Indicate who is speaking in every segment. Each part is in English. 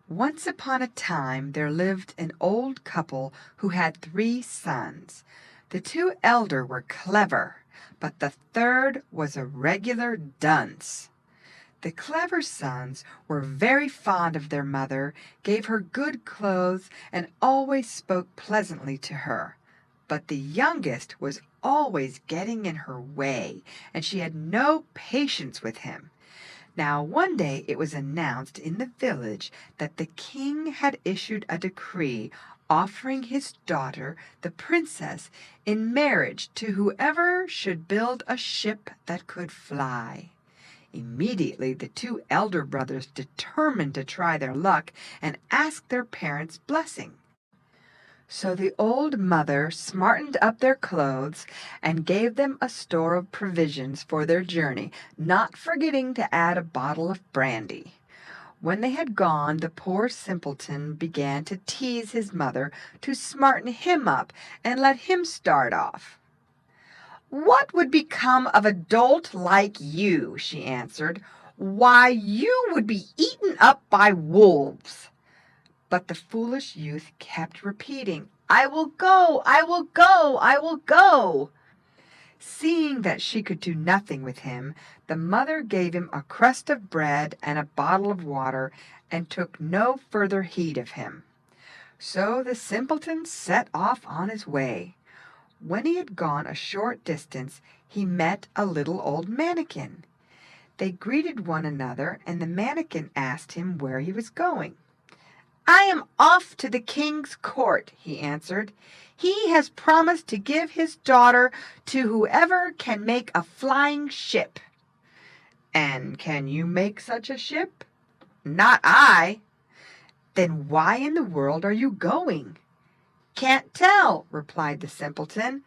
Speaker 1: Once upon a time there lived an old couple who had 3 sons. The 2 elder were clever, but the third was a regular dunce. The clever sons were very fond of their mother, gave her good clothes, and always spoke pleasantly to her. But the youngest was always getting in her way, and she had no patience with him. Now one day it was announced in the village that the king had issued a decree offering his daughter, the princess, in marriage to whoever should build a ship that could fly. Immediately the 2 elder brothers determined to try their luck and asked their parents' blessing. So the old mother smartened up their clothes and gave them a store of provisions for their journey, not forgetting to add a bottle of brandy. When they had gone, the poor simpleton began to tease his mother to smarten him up and let him start off. "What would become of a dolt like you?" she answered. "Why, you would be eaten up by wolves." But the foolish youth kept repeating, "I will go, I will go, I will go." Seeing that she could do nothing with him, the mother gave him a crust of bread and a bottle of water, and took no further heed of him. So the simpleton set off on his way. When he had gone a short distance, he met a little old mannikin. They greeted one another, and the mannikin asked him where he was going. "I am off to the king's court," he answered. "He has promised to give his daughter to whoever can make a flying ship." "And can you make such a ship?" "Not I." "Then why in the world are you going?" "Can't tell," replied the simpleton.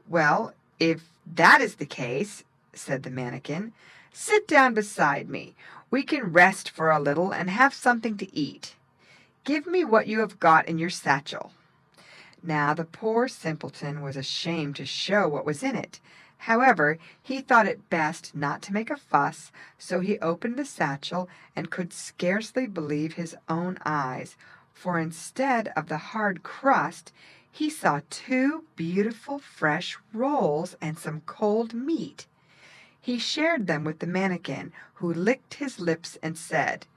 Speaker 1: "Well, if that is the case," said the mannikin, "sit down beside me. We can rest for a little and have something to eat. Give me what you have got in your satchel." Now the poor simpleton was ashamed to show what was in it. However, he thought it best not to make a fuss, so he opened the satchel and could scarcely believe his own eyes, for instead of the hard crust, he saw 2 beautiful fresh rolls and some cold meat. He shared them with the mannikin, who licked his lips and said,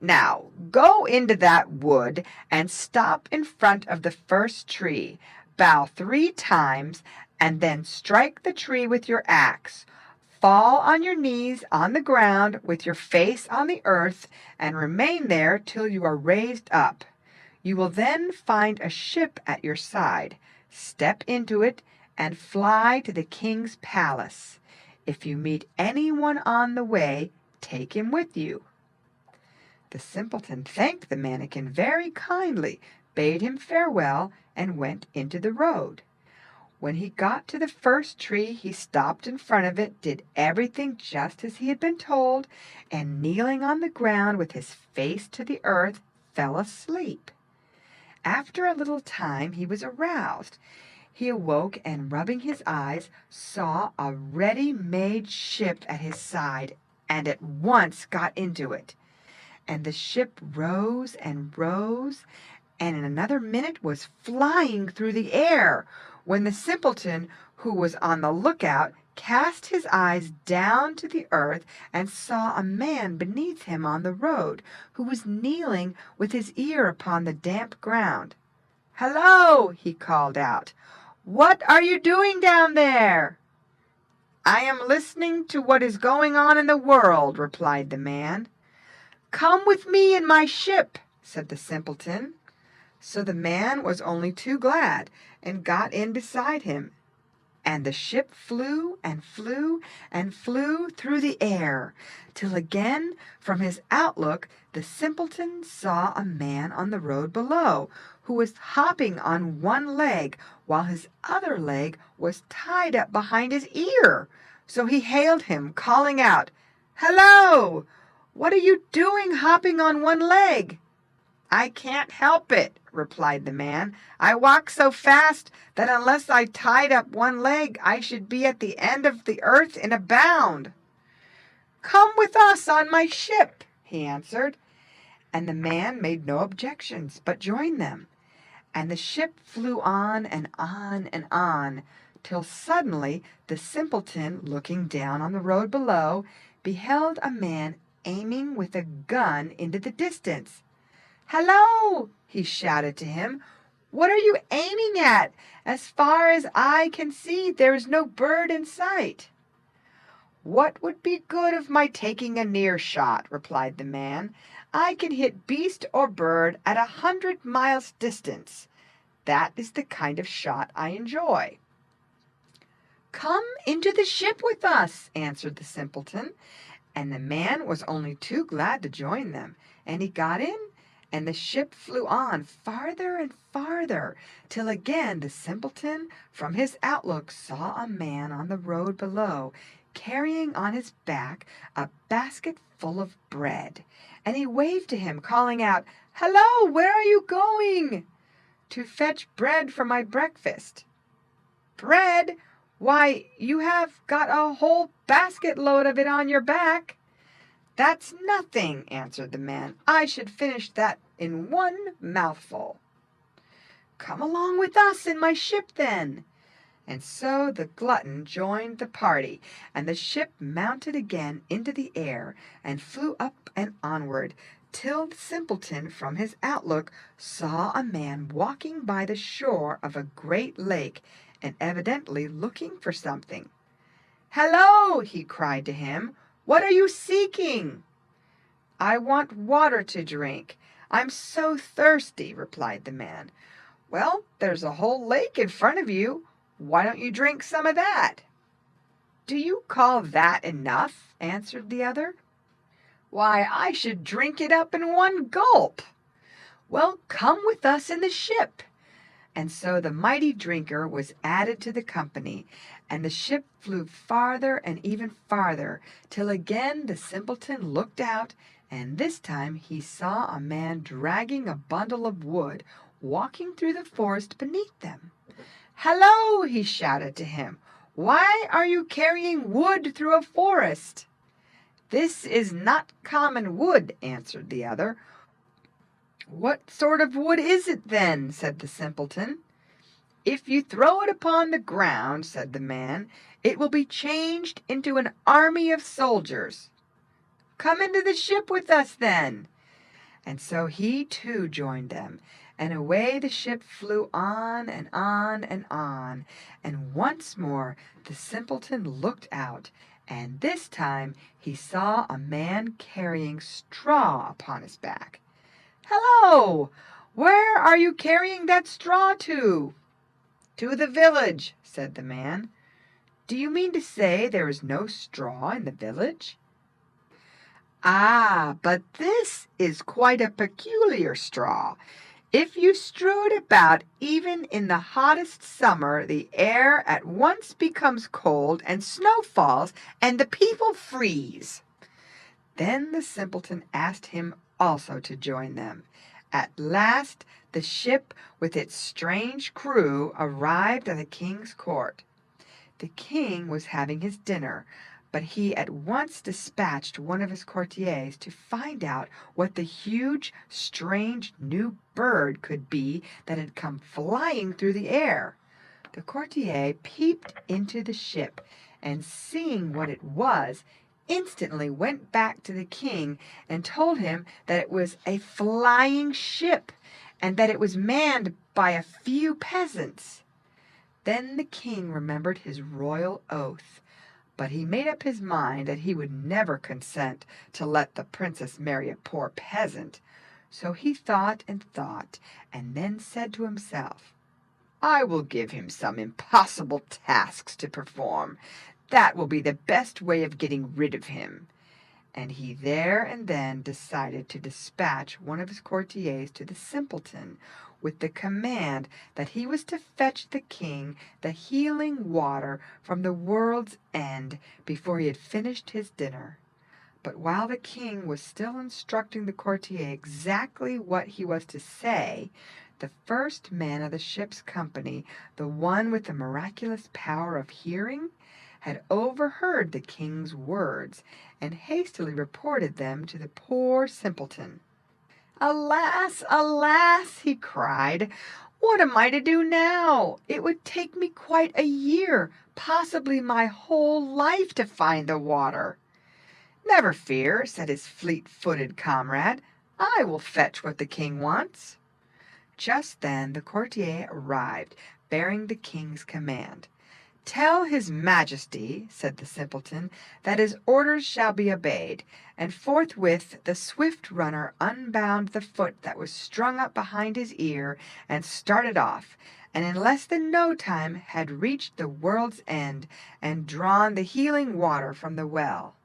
Speaker 1: "Now go into that wood and stop in front of the first tree, bow 3 times, and then strike the tree with your axe. Fall on your knees on the ground with your face on the earth, and remain there till you are raised up. You will then find a ship at your side. Step into it and fly to the king's palace. If you meet anyone on the way, take him with you." The simpleton thanked the mannikin very kindly, bade him farewell, and went into the road. When he got to the first tree, he stopped in front of it, did everything just as he had been told, and kneeling on the ground with his face to the earth, fell asleep. After a little time he was aroused. He awoke, and rubbing his eyes, saw a ready-made ship at his side, and at once got into it. And the ship rose and rose, and in another minute was flying through the air, when the simpleton, who was on the lookout, cast his eyes down to the earth and saw a man beneath him on the road, who was kneeling with his ear upon the damp ground. "Hello!" he called out. "What are you doing down there?" "I am listening to what is going on in the world," replied the man. "Come with me in my ship," said the simpleton. So the man was only too glad, and got in beside him, and the ship flew and flew and flew through the air, till again from his outlook the simpleton saw a man on the road below, who was hopping on one leg, while his other leg was tied up behind his ear. So he hailed him, calling out, "Hello! What are you doing hopping on one leg?" "I can't help it," replied the man. "I walk so fast that unless I tied up one leg, I should be at the end of the earth in a bound." "Come with us on my ship," he answered, and the man made no objections, but joined them. And the ship flew on and on and on, till suddenly the simpleton, looking down on the road below, beheld a man aiming with a gun into the distance. "Hello!" he shouted to him. "What are you aiming at? As far as I can see, there is no bird in sight." "What would be good of my taking a near shot?" replied the man. "I can hit beast or bird at 100 miles distance. That is the kind of shot I enjoy." "Come into the ship with us," answered the simpleton, and the man was only too glad to join them, and he got in, and the ship flew on farther and farther, till again the simpleton from his outlook saw a man on the road below, carrying on his back a basket full of bread, and he waved to him, calling out, "Hello, where are you going?" "To fetch bread for my breakfast." "Bread? Why, you have got a whole basket load of it on your back." "That's nothing," answered the man. "I should finish that in one mouthful." "Come along with us in my ship, then." And so the glutton joined the party, and the ship mounted again into the air and flew up and onward, till the simpleton from his outlook saw a man walking by the shore of a great lake, and evidently looking for something. "Hello!" he cried to him. "What are you seeking?" "I want water to drink. I'm so thirsty," replied the man. "Well, there's a whole lake in front of you. Why don't you drink some of that?" "Do you call that enough?" answered the other. "Why, I should drink it up in one gulp." "Well, come with us in the ship." And so the mighty drinker was added to the company, and the ship flew farther and even farther, till again the simpleton looked out, and this time he saw a man dragging a bundle of wood, walking through the forest beneath them. "Hello!" he shouted to him. "Why are you carrying wood through a forest?" "This is not common wood," answered the other. "What sort of wood is it, then?" said the simpleton. "If you throw it upon the ground," said the man, "it will be changed into an army of soldiers." "Come into the ship with us, then." And so he too joined them, and away the ship flew on and on and on, and once more the simpleton looked out, and this time he saw a man carrying straw upon his back. "Hello! Where are you carrying that straw to?" "To the village," said the man. "Do you mean to say there is no straw in the village?" "Ah, but this is quite a peculiar straw. If you strew it about even in the hottest summer, the air at once becomes cold, and snow falls, and the people freeze." Then the simpleton asked him also to join them. At last the ship with its strange crew arrived at the king's court. The king was having his dinner, but he at once dispatched one of his courtiers to find out what the huge, strange new bird could be that had come flying through the air. The courtier peeped into the ship, and seeing what it was, instantly went back to the king and told him that it was a flying ship, and that it was manned by a few peasants. Then the king remembered his royal oath, but he made up his mind that he would never consent to let the princess marry a poor peasant. So he thought, and then said to himself, "I will give him some impossible tasks to perform. That will be the best way of getting rid of him." And he there and then decided to dispatch one of his courtiers to the simpleton, with the command that he was to fetch the king the healing water from the world's end before he had finished his dinner. But while the king was still instructing the courtier exactly what he was to say, the first man of the ship's company, the one with the miraculous power of hearing, had overheard the king's words, and hastily reported them to the poor simpleton. "Alas, alas!" he cried. "What am I to do now? It would take me quite a year, possibly my whole life, to find the water." "Never fear," said his fleet-footed comrade. "I will fetch what the king wants." Just then the courtier arrived, bearing the king's command. "Tell his majesty," said the simpleton, "that his orders shall be obeyed." And forthwith the swift runner unbound the foot that was strung up behind his ear and started off, and in less than no time had reached the world's end and drawn the healing water from the well.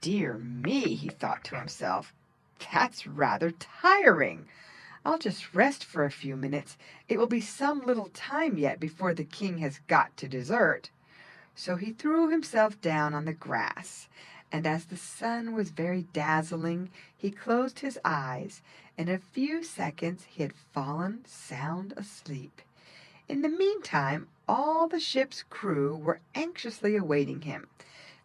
Speaker 1: "Dear me," he thought to himself, "that's rather tiring. I'll just rest for a few minutes. It will be some little time yet before the king has got to dessert." So he threw himself down on the grass, and as the sun was very dazzling, he closed his eyes. In a few seconds he had fallen sound asleep. In the meantime, all the ship's crew were anxiously awaiting him.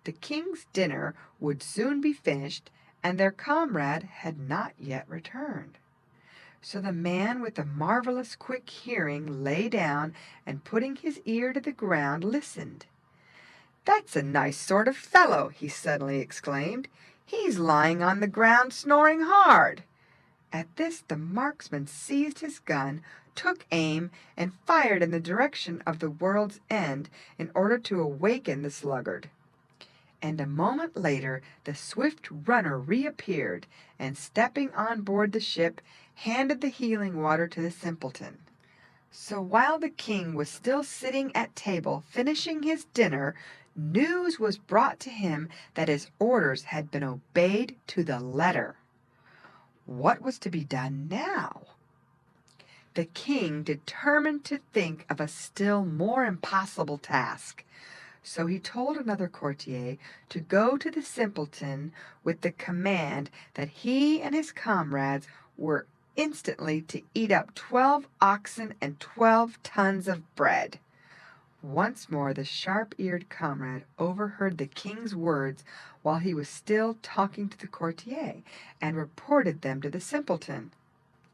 Speaker 1: The king's dinner would soon be finished, and their comrade had not yet returned. So the man with the marvelous quick hearing lay down and, putting his ear to the ground, listened. "That's a nice sort of fellow," he suddenly exclaimed. "He's lying on the ground snoring hard." At this the marksman seized his gun, took aim, and fired in the direction of the world's end in order to awaken the sluggard. And a moment later the swift runner reappeared, and stepping on board the ship, handed the healing water to the simpleton. So while the king was still sitting at table finishing his dinner, news was brought to him that his orders had been obeyed to the letter. What was to be done now? The king determined to think of a still more impossible task. So he told another courtier to go to the simpleton with the command that he and his comrades were instantly to eat up 12 oxen and 12 tons of bread. Once more the sharp-eared comrade overheard the king's words while he was still talking to the courtier, and reported them to the simpleton.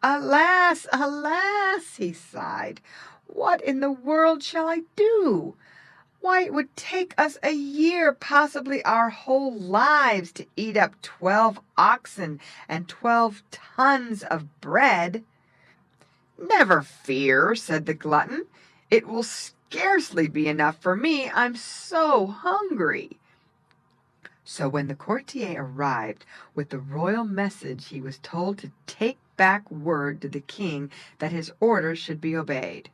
Speaker 1: "Alas, alas!" he sighed. "What in the world shall I do? Why, it would take us a year, possibly our whole lives, to eat up 12 oxen and 12 tons of bread." "Never fear," said the glutton. "It will scarcely be enough for me. I'm so hungry." So when the courtier arrived with the royal message, he was told to take back word to the king that his orders should be obeyed.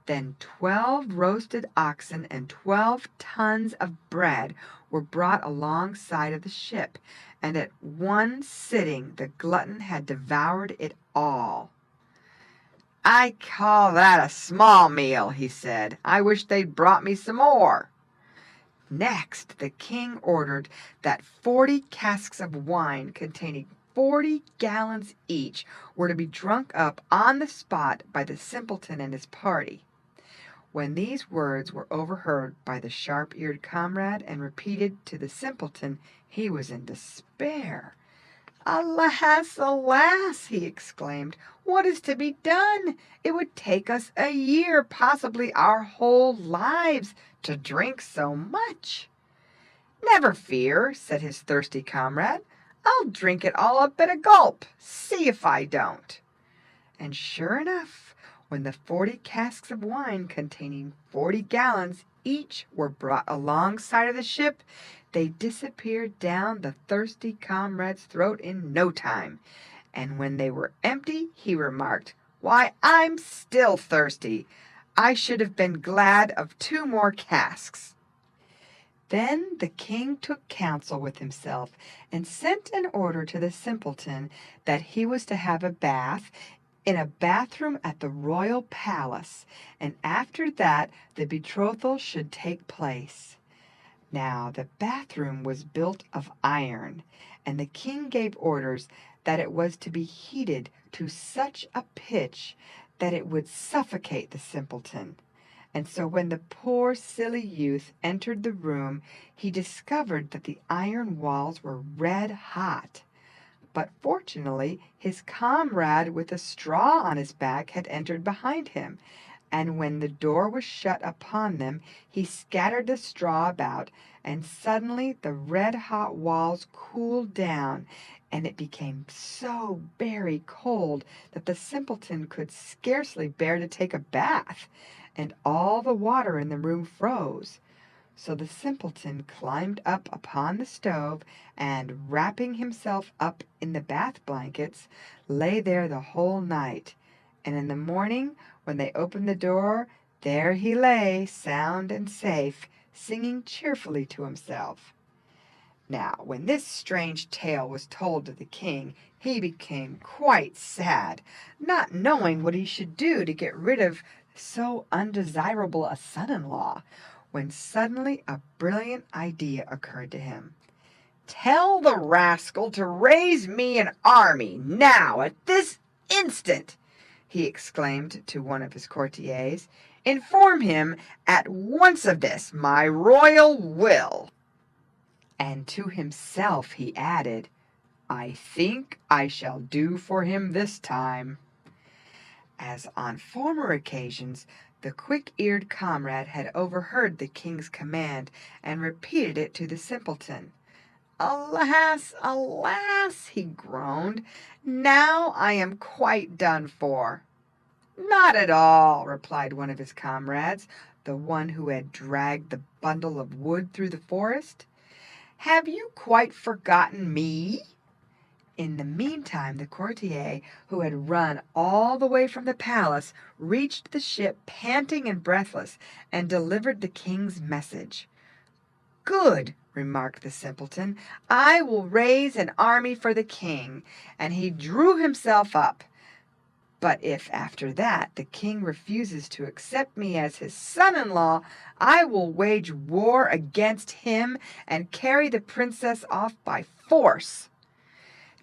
Speaker 1: Then 12 roasted oxen and 12 tons of bread were brought alongside of the ship, and at one sitting the glutton had devoured it all. "I call that a small meal," he said. "I wish they'd brought me some more." Next the king ordered that 40 casks of wine containing 40 gallons each were to be drunk up on the spot by the simpleton and his party. When these words were overheard by the sharp-eared comrade and repeated to the simpleton, he was in despair. "Alas, alas!" he exclaimed. "What is to be done? It would take us a year, possibly our whole lives, to drink so much." "Never fear," said his thirsty comrade. "I'll drink it all up at a gulp. See if I don't." And sure enough, when the 40 casks of wine containing 40 gallons each were brought alongside of the ship, they disappeared down the thirsty comrade's throat in no time. And when they were empty, he remarked, "Why, I'm still thirsty. I should have been glad of 2 more casks." Then the king took counsel with himself, and sent an order to the simpleton that he was to have a bath in a bathroom at the royal palace, and after that the betrothal should take place. Now the bathroom was built of iron, and the king gave orders that it was to be heated to such a pitch that it would suffocate the simpleton. And so when the poor silly youth entered the room, he discovered that the iron walls were red hot. But fortunately his comrade with a straw on his back had entered behind him, and when the door was shut upon them he scattered the straw about, and suddenly the red-hot walls cooled down, and it became so very cold that the simpleton could scarcely bear to take a bath, and all the water in the room froze. So the simpleton climbed up upon the stove, and, wrapping himself up in the bath blankets, lay there the whole night. And in the morning, when they opened the door, there he lay, sound and safe, singing cheerfully to himself. Now, when this strange tale was told to the king, he became quite sad, not knowing what he should do to get rid of so undesirable a son-in-law, when suddenly a brilliant idea occurred to him. "Tell the rascal to raise me an army now, at this instant," he exclaimed to one of his courtiers. "Inform him at once of this, my royal will." And to himself he added, "I think I shall do for him this time." As on former occasions, the quick-eared comrade had overheard the king's command, and repeated it to the simpleton. "Alas, alas!" he groaned, "now I am quite done for." "Not at all," replied one of his comrades, the one who had dragged the bundle of wood through the forest. "Have you quite forgotten me?" In the meantime the courtier, who had run all the way from the palace, reached the ship panting and breathless, and delivered the king's message. "Good," remarked the simpleton, "I will raise an army for the king," and he drew himself up. "But if after that the king refuses to accept me as his son-in-law, I will wage war against him and carry the princess off by force."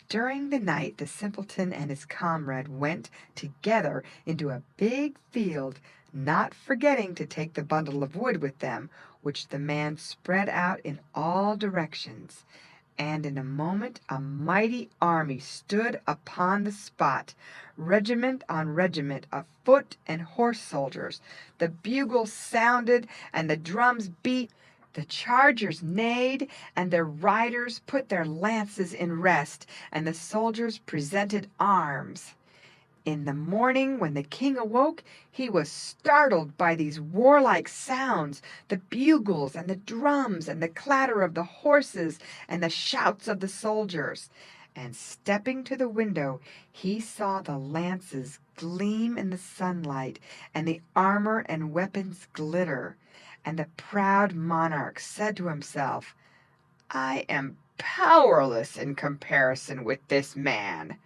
Speaker 1: During the night the simpleton and his comrade went together into a big field, not forgetting to take the bundle of wood with them, which the man spread out in all directions. And in a moment a mighty army stood upon the spot, regiment on regiment of foot and horse soldiers. The bugles sounded and the drums beat, the chargers neighed, and their riders put their lances in rest, and the soldiers presented arms. In the morning, when the king awoke, he was startled by these warlike sounds, the bugles and the drums and the clatter of the horses and the shouts of the soldiers. And stepping to the window, he saw the lances gleam in the sunlight, and the armor and weapons glitter. And the proud monarch said to himself, "I am powerless in comparison with this man."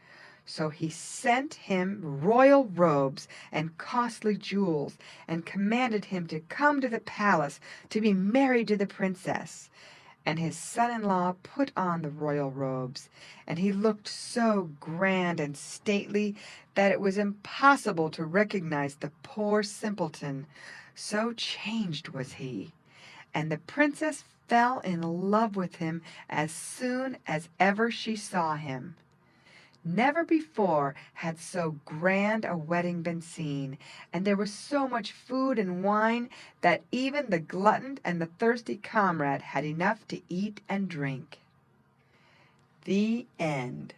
Speaker 1: So he sent him royal robes and costly jewels, and commanded him to come to the palace to be married to the princess. And his son-in-law put on the royal robes, and he looked so grand and stately that it was impossible to recognize the poor simpleton, so changed was he. And the princess fell in love with him as soon as ever she saw him. Never before had so grand a wedding been seen, and there was so much food and wine that even the glutton and the thirsty comrade had enough to eat and drink. The end.